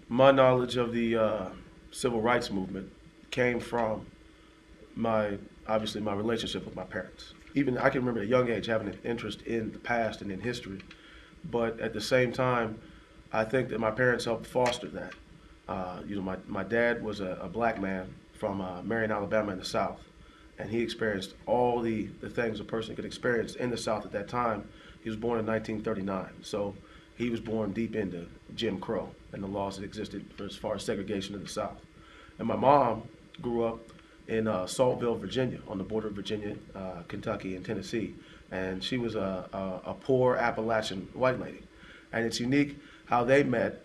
My knowledge of the civil rights movement came from my obviously my relationship with my parents. Even I can remember at a young age having an interest in the past and in history, but at the same time, I think that my parents helped foster that. My dad was a black man from Marion, Alabama in the South, and he experienced all the things a person could experience in the South at that time. He was born in 1939, so he was born deep into Jim Crow and the laws that existed for as far as segregation in the South. And my mom grew up in Saltville, Virginia, on the border of Virginia, Kentucky, and Tennessee. And she was a poor Appalachian white lady. And it's unique how they met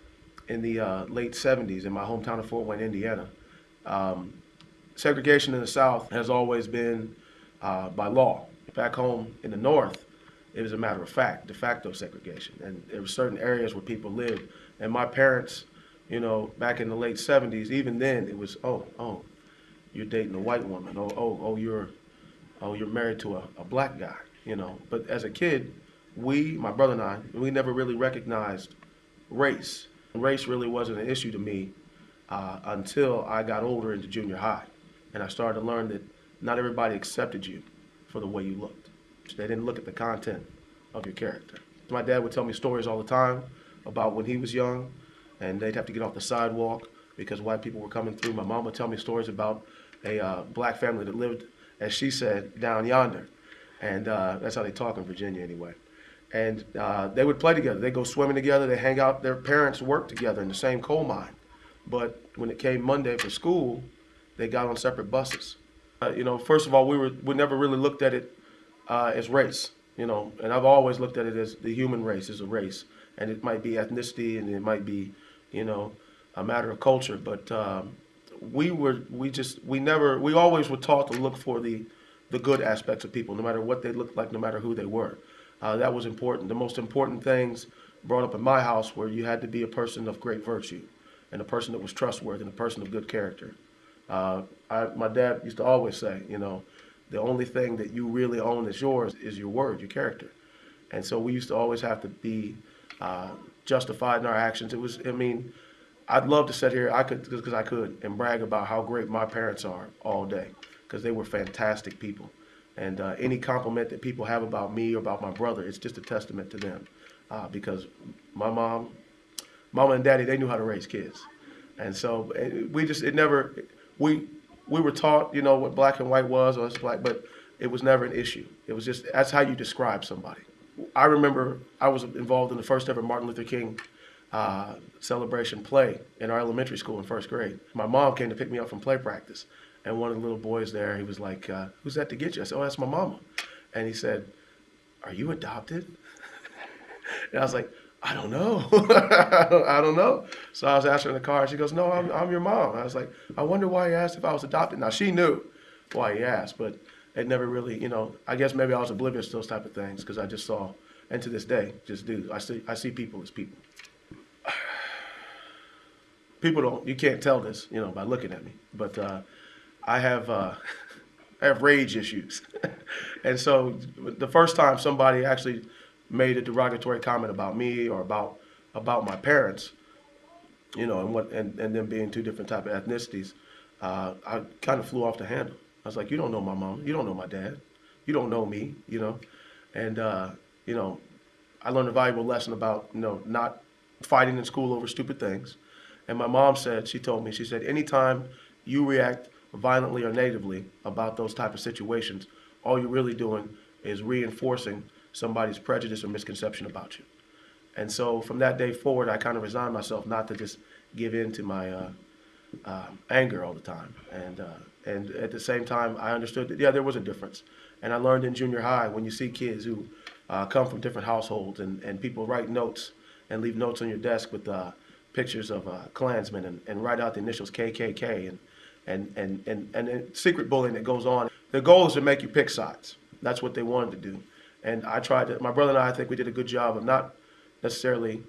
in the late 70s in my hometown of Fort Wayne, Indiana. Um, Segregation in the South has always been by law. Back home in the North, it was a matter of fact, de facto segregation. And there were certain areas where people lived. And my parents, back in the late 70s, even then, it was, oh, you're dating a white woman. You're married to a black guy. But as a kid, my brother and I, we never really recognized race. Race really wasn't an issue to me until I got older into junior high. And I started to learn that not everybody accepted you for the way you looked. They didn't look at the content of your character. My dad would tell me stories all the time about when he was young, and they'd have to get off the sidewalk because white people were coming through. My mom would tell me stories about a black family that lived, as she said, down yonder. And that's how they talk in Virginia anyway. And they would play together. They'd go swimming together. They hang out. Their parents worked together in the same coal mine. But when it came Monday for school, they got on separate buses. First of all, we never really looked at it as race. And I've always looked at it as the human race is a race, and it might be ethnicity, and it might be, a matter of culture. But we always were taught to look for the good aspects of people, no matter what they looked like, no matter who they were. That was important. The most important things brought up in my house were you had to be a person of great virtue, and a person that was trustworthy, and a person of good character. My dad used to always say, the only thing that you really own that's yours is your word, your character. And so we used to always have to be justified in our actions. I'd love to sit here, because I could, and brag about how great my parents are all day, because they were fantastic people. And any compliment that people have about me or about my brother, it's just a testament to them. Because my mama and daddy, they knew how to raise kids. And so we were taught, what black and white was, or it's black, but it was never an issue. It was just, that's how you describe somebody. I remember I was involved in the first ever Martin Luther King celebration play in our elementary school in first grade. My mom came to pick me up from play practice, and one of the little boys there, he was like, "Who's that to get you?" I said, "Oh, that's my mama." And he said, "Are you adopted?" And I was like, "I don't know. I don't know." So I was asking her in the car. She goes, "No, I'm your mom." I was like, "I wonder why he asked if I was adopted." Now she knew why he asked, but it never really, I guess maybe I was oblivious to those type of things because I just saw, and to this day, just do. I see people as people. People don't, you can't tell this, by looking at me, but I have I have rage issues, and so the first time somebody actually made a derogatory comment about me or about my parents, and them being two different type of ethnicities, I kind of flew off the handle. I was like, you don't know my mom, you don't know my dad, you don't know me, and you know, I learned a valuable lesson about not fighting in school over stupid things. And my mom said, she said, anytime you react violently or negatively about those type of situations, all you're really doing is reinforcing somebody's prejudice or misconception about you. And so from that day forward, I kind of resigned myself not to just give in to my anger all the time. And at the same time, I understood that, yeah, there was a difference. And I learned in junior high when you see kids who come from different households and people write notes and leave notes on your desk with pictures of Klansmen and write out the initials KKK and secret bullying that goes on. The goal is to make you pick sides. That's what they wanted to do. And my brother and I think we did a good job of not necessarily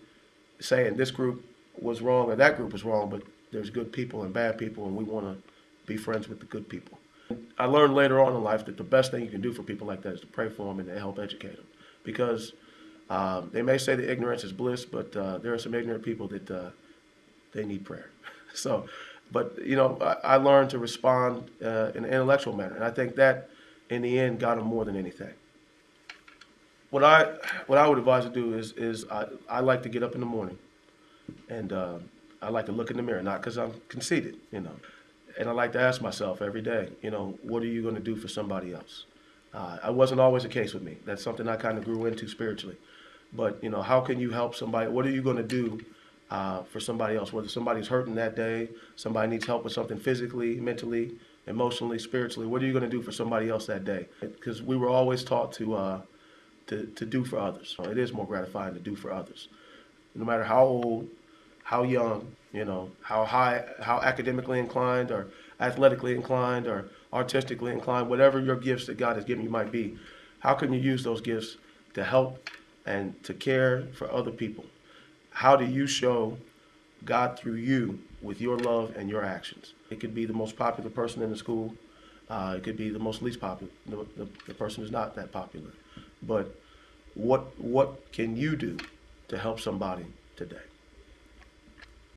saying this group was wrong or that group was wrong, but there's good people and bad people, and we want to be friends with the good people. I learned later on in life that the best thing you can do for people like that is to pray for them and to help educate them. Because they may say that ignorance is bliss, but there are some ignorant people that they need prayer. So, but I learned to respond in an intellectual manner, and I think that in the end got them more than anything. What I what I would advise to do is I like to get up in the morning and I like to look in the mirror, not because I'm conceited, and I like to ask myself every day, what are you going to do for somebody else? It wasn't always the case with me. That's something I kind of grew into spiritually. But how can you help somebody? What are you going to do for somebody else? Whether somebody's hurting that day, somebody needs help with something physically, mentally, emotionally, spiritually. What are you going to do for somebody else that day? Because we were always taught to do for others. So it is more gratifying to do for others, no matter how old, how young, how high, how academically inclined or athletically inclined or artistically inclined, whatever your gifts that God has given you might be. How can you use those gifts to help and to care for other people? How do you show God through you with your love and your actions? It could be the most popular person in the school. It could be the most least popular, the person who's not that popular. But what can you do to help somebody today?